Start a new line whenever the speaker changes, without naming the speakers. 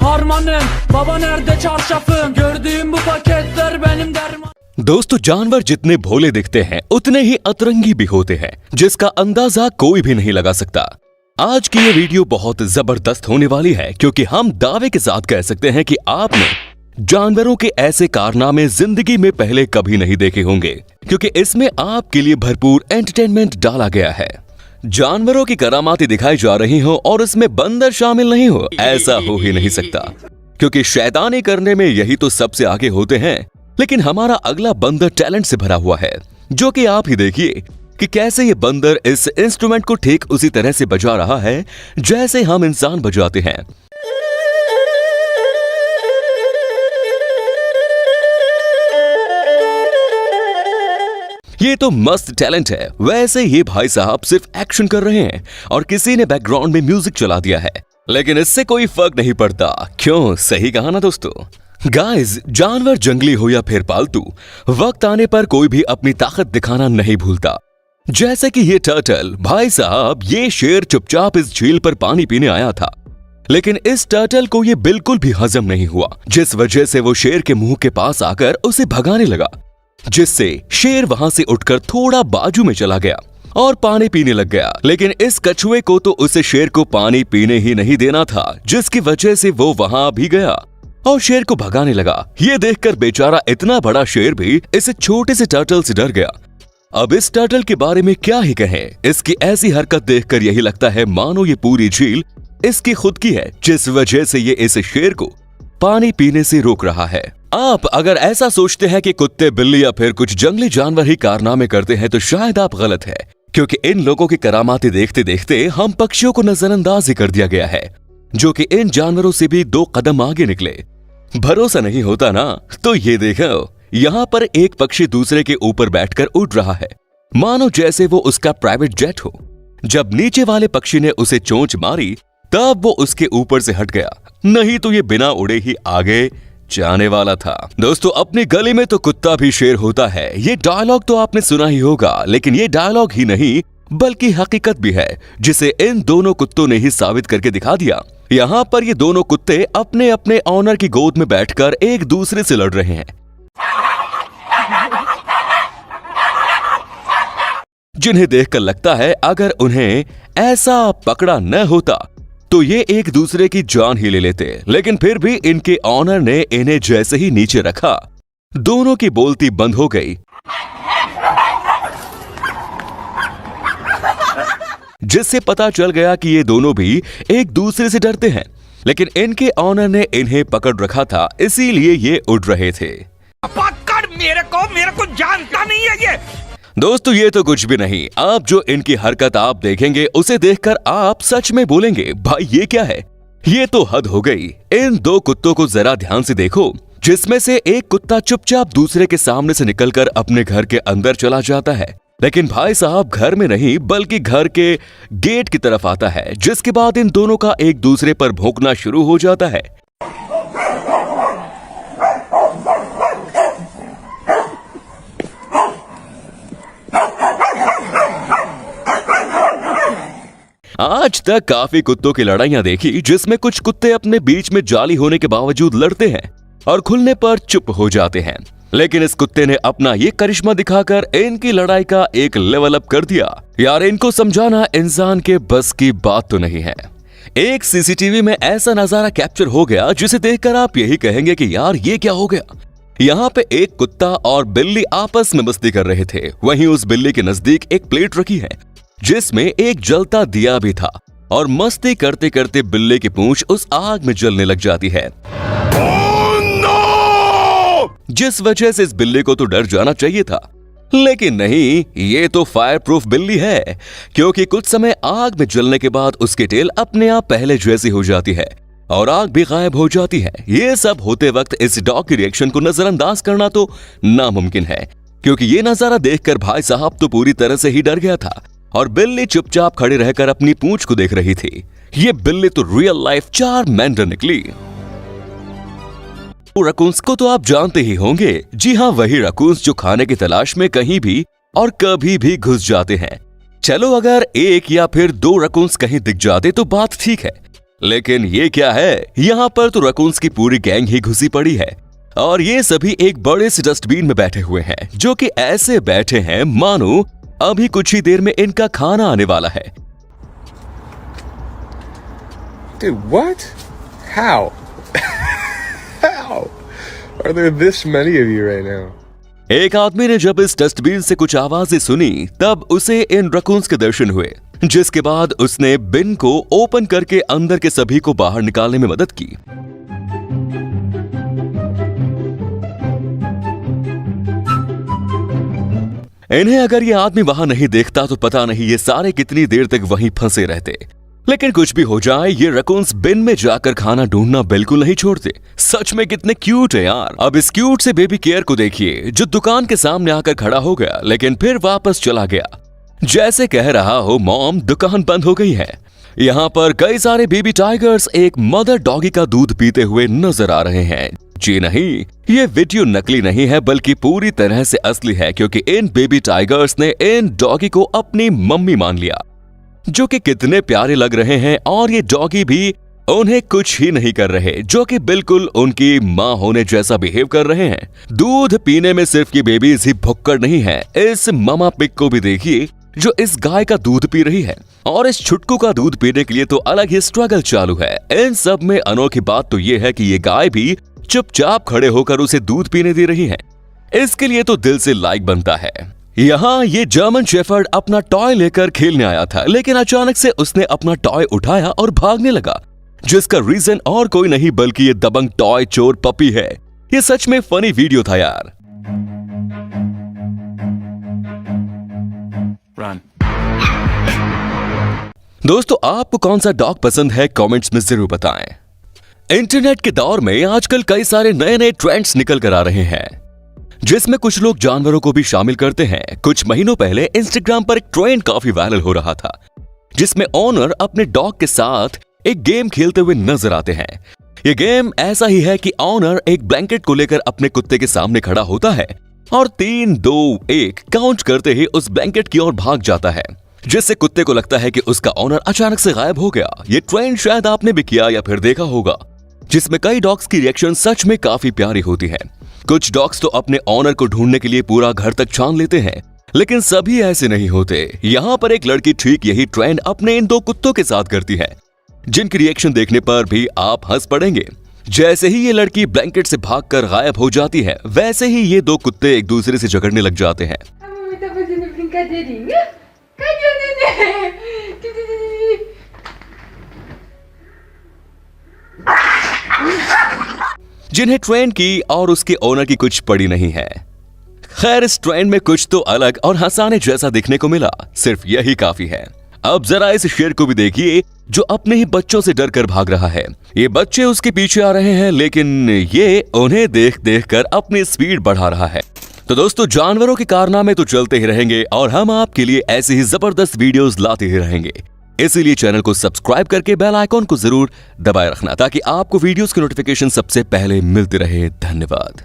Harmanım baba nerede çarşafım gördüğüm bu paketler benim derman।
दोस्तों जानवर जितने भोले दिखते हैं उतने ही अतरंगी भी होते हैं जिसका अंदाजा कोई भी नहीं लगा सकता। आज की ये वीडियो बहुत जबरदस्त होने वाली है क्योंकि हम दावे के साथ कह सकते हैं कि आपने जानवरों के ऐसे कारनामे जिंदगी में पहले कभी नहीं देखे होंगे क्योंकि इसमें आपके लिए भरपूर एंटरटेनमेंट डाला गया है। जानवरों की करामाती दिखाई जा रही हो और इसमें बंदर शामिल नहीं हो, ऐसा हो ही नहीं सकता क्योंकि शैतानी करने में यही तो सबसे आगे होते हैं। लेकिन हमारा अगला बंदर टैलेंट से भरा हुआ है, जो कि आप ही देखिए कि कैसे ये बंदर इस इंस्ट्रूमेंट को ठीक उसी तरह से बजा रहा है जैसे हम इंसान बजाते हैं। ये तो मस्त टैलेंट है। वैसे ये भाई साहब सिर्फ एक्शन कर रहे हैं और किसी ने बैकग्राउंड में म्यूजिक चला दिया है, लेकिन इससे कोई फर्क नहीं पड़ता। क्यों, सही कहा ना दोस्तों। गाइस, जानवर जंगली हो या फिर पालतू, वक्त आने पर कोई भी अपनी ताकत दिखाना नहीं भूलता। जैसे कि ये टर्टल भाई साहब, ये शेर चुपचाप इस झील पर पानी पीने आया था, लेकिन इस टर्टल को ये बिल्कुल भी हजम नहीं हुआ, जिस वजह से वो शेर के मुंह के पास आकर उसे भगाने लगा, जिससे शेर वहां से उठकर थोड़ा बाजू में चला गया और पानी पीने लग गया। लेकिन इस कछुए को तो उसे शेर को पानी पीने ही नहीं देना था, जिसकी वजह से वो वहां भी गया और शेर को भगाने लगा। ये देखकर बेचारा इतना बड़ा शेर भी इस छोटे से टर्टल से डर गया। अब इस टर्टल के बारे में क्या ही कहें, इसकी ऐसी हरकत देखकर यही लगता है मानो ये पूरी झील इसकी खुद की है, जिस वजह से ये इस शेर को पानी पीने से रोक रहा है। आप अगर ऐसा सोचते हैं कि कुत्ते, बिल्ली या फिर कुछ जंगली जानवर ही कारनामे करते हैं तो शायद आप गलत है, क्योंकि इन लोगों की करामाती देखते देखते हम पक्षियों को नजरअंदाज ही कर दिया गया है, जो कि इन जानवरों से भी 2 कदम आगे निकले। भरोसा नहीं होता ना, तो ये देखो, यहाँ पर एक पक्षी दूसरे के ऊपर बैठकर उड़ रहा है, मानो जैसे वो उसका प्राइवेट जेट हो। जब नीचे वाले पक्षी ने उसे चोंच मारी तब वो उसके ऊपर से हट गया, नहीं तो ये बिना उड़े ही आगे जाने वाला था। दोस्तों, अपनी गली में तो कुत्ता भी शेर होता है, ये डायलॉग तो आपने सुना ही होगा, लेकिन ये डायलॉग ही नहीं बल्कि हकीकत भी है, जिसे इन दोनों कुत्तों ने ही साबित करके दिखा दिया। यहाँ पर ये दोनों कुत्ते अपने अपने ऑनर की गोद में बैठकर एक दूसरे से लड़ रहे हैं, जिन्हें देखकर लगता है अगर उन्हें ऐसा पकड़ा न होता तो ये एक दूसरे की जान ही ले लेते। लेकिन फिर भी इनके ऑनर ने इन्हें जैसे ही नीचे रखा, दोनों की बोलती बंद हो गई, जिससे पता चल गया कि ये दोनों भी एक दूसरे से डरते हैं। लेकिन इनके ऑनर ने इन्हें पकड़ रखा था, इसीलिए ये उड़ रहे थे।
पकड़ मेरे को जानता नहीं है ये।
दोस्तों, ये तो कुछ भी नहीं। आप जो इनकी हरकत आप देखेंगे उसे देखकर आप सच में बोलेंगे, भाई ये क्या है, ये तो हद हो गई। इन 2 कुत्तों को जरा ध्यान से देखो, जिसमें से एक कुत्ता चुपचाप दूसरे के सामने से निकलकर अपने घर के अंदर चला जाता है, लेकिन भाई साहब घर में नहीं बल्कि घर के गेट की तरफ आता है, जिसके बाद इन दोनों का एक दूसरे पर भौंकना शुरू हो जाता है। आज तक काफी कुत्तों की लड़ाइयां देखी, जिसमें कुछ कुत्ते अपने बीच में जाली होने के बावजूद लड़ते हैं और खुलने पर चुप हो जाते हैं, लेकिन इस कुत्ते ने अपना ये करिश्मा दिखाकर इनकी लड़ाई का एक लेवल अप कर दिया। यार, इनको समझाना इंसान के बस की बात तो नहीं है। एक सीसीटीवी में ऐसा नजारा कैप्चर हो गया जिसे देखकर आप यही कहेंगे कि यार ये क्या हो गया। यहाँ पे एक कुत्ता और बिल्ली आपस में मस्ती कर रहे थे, वहीं उस बिल्ली के नजदीक एक प्लेट रखी है जिसमें एक जलता दिया भी था, और मस्ती करते करते बिल्ली की पूंछ उस आग में जलने लग जाती है। जिस वजह से इस बिल्ली को तो डर जाना चाहिए था, लेकिन नहीं, ये तो फायर प्रूफ बिल्ली है, क्योंकि कुछ समय आग में जलने के बाद उसकी टेल अपने आप पहले जैसी हो जाती है और आग भी गायब हो जाती है। ये सब होते वक्त इस डॉग की रिएक्शन को नजरअंदाज करना तो नामुमकिन है, क्योंकि ये नजारा देखकर भाई साहब तो पूरी तरह से ही डर गया था और बिल्ली चुपचाप खड़े रहकर अपनी पूंछ को देख रही थी। ये बिल्ली तो रियल लाइफ चारमेंडर निकली। रकून्स को तो आप जानते ही होंगे। जी हाँ, वही रकून्स जो खाने की तलाश में कहीं भी और कभी भी घुस जाते हैं। चलो, अगर 1 या फिर 2 रकून्स कहीं दिख जाते तो बात ठीक है, लेकिन ये क्या है, यहाँ पर तो रकून्स की पूरी गैंग ही घुसी पड़ी है और ये सभी एक बड़े से डस्टबिन में बैठे हुए हैं, जो कि ऐसे बैठे हैं मानो अभी कुछ ही देर में इनका खाना आने वाला है।
Dude, what? How? How? Are there this many of you right now?
एक आदमी ने जब इस डस्टबिन से कुछ आवाजें सुनी तब उसे इन रकून्स के दर्शन हुए, जिसके बाद उसने बिन को ओपन करके अंदर के सभी को बाहर निकालने में मदद की। इन्हें अगर ये आदमी वहां नहीं देखता तो पता नहीं ये सारे कितनी देर तक वहीं फंसे रहते। लेकिन कुछ भी हो जाए, ये रकून्स बिन में जाकर खाना ढूंढना बिल्कुल नहीं छोड़ते। सच में कितने क्यूट है यार। अब इस क्यूट से बेबी केयर को देखिए, जो दुकान के सामने आकर खड़ा हो गया लेकिन फिर वापस चला गया, जैसे कह रहा हो मॉम दुकान बंद हो गई है। यहाँ पर कई सारे बेबी टाइगर्स एक मदर डॉगी का दूध पीते हुए नजर आ रहे हैं। जी नहीं, ये वीडियो नकली नहीं है बल्कि पूरी तरह से असली है, क्योंकि इन बेबी टाइगर्स ने इन डॉगी को अपनी मम्मी मान लिया, जो कि कितने प्यारे लग रहे हैं। और ये डॉगी भी उन्हें कुछ ही नहीं कर रहे, जो कि बिल्कुल उनकी माँ होने जैसा बिहेव कर रहे हैं। दूध पीने में सिर्फ ये बेबीज ही भुक्कड़ नहीं है, इस मामा पिग को भी देखिए जो इस गाय का दूध पी रही है, और इस छुटकू का दूध पीने के लिए तो अलग ही स्ट्रगल चालू है। इन सब में अनोखी बात तो ये है कि ये गाय भी चुपचाप खड़े होकर उसे दूध पीने दे रही है। इसके लिए तो दिल से लाइक बनता है। यहाँ ये जर्मन शेफर्ड अपना टॉय लेकर खेलने आया था, लेकिन अचानक से उसने अपना टॉय उठाया और भागने लगा, जिसका रीजन और कोई नहीं बल्कि ये दबंग टॉय चोर पपी है। ये सच में फनी वीडियो था यार।
Run.
दोस्तों, आपको कौन सा डॉग पसंद है कमेंट्स में जरूर बताएं। इंटरनेट के दौर में आजकल कई सारे नए नए ट्रेंड्स निकल कर आ रहे हैं, जिसमें कुछ लोग जानवरों को भी शामिल करते हैं। कुछ महीनों पहले इंस्टाग्राम पर एक ट्रेंड काफी वायरल हो रहा था, जिसमें ओनर अपने डॉग के साथ एक गेम खेलते हुए नजर आते हैं। ये गेम ऐसा ही है कि ओनर एक ब्लैंकेट को लेकर अपने कुत्ते के सामने खड़ा होता है और 3, 2, 1 काउंट करते ही उस ब्लैंकेट की ओर भाग जाता है, जिससे कुत्ते को लगता है कि उसका ओनर अचानक से गायब हो गया। ये ट्रेंड शायद आपने भी किया या फिर देखा होगा, जिसमें कई डॉग्स की रिएक्शन सच में काफी प्यारी होती है। कुछ डॉग्स तो अपने ओनर को ढूंढने के लिए पूरा घर तक छान लेते हैं, लेकिन सभी ऐसे नहीं होते। यहाँ पर एक लड़की ठीक यही ट्रेंड अपने इन 2 कुत्तों के साथ करती है, जिनकी रिएक्शन देखने पर भी आप हंस पड़ेंगे। जैसे ही ये लड़की ब्लैंकेट से भागकर गायब हो जाती है, वैसे ही ये 2 कुत्ते एक दूसरे से झगड़ने लग जाते हैं। जिन्हें ट्रेंड की और उसके ओनर की कुछ पड़ी नहीं है। खैर, इस ट्रेंड में कुछ तो अलग और हंसाने जैसा दिखने को मिला, सिर्फ यही काफी है। अब जरा इस शेर को भी देखिए, जो अपने ही बच्चों से डर कर भाग रहा है। ये बच्चे उसके पीछे आ रहे हैं, लेकिन ये उन्हें देख देख कर अपनी स्पीड बढ़ा रहा है। तो दोस्तों, जानवरों के कारनामे तो चलते ही रहेंगे और हम आपके लिए ऐसे ही जबरदस्त वीडियोस लाते ही रहेंगे। इसीलिए चैनल को सब्सक्राइब करके बेल आइकॉन को जरूर दबाए रखना, ताकि आपको वीडियोस की नोटिफिकेशन सबसे पहले मिलती रहे। धन्यवाद।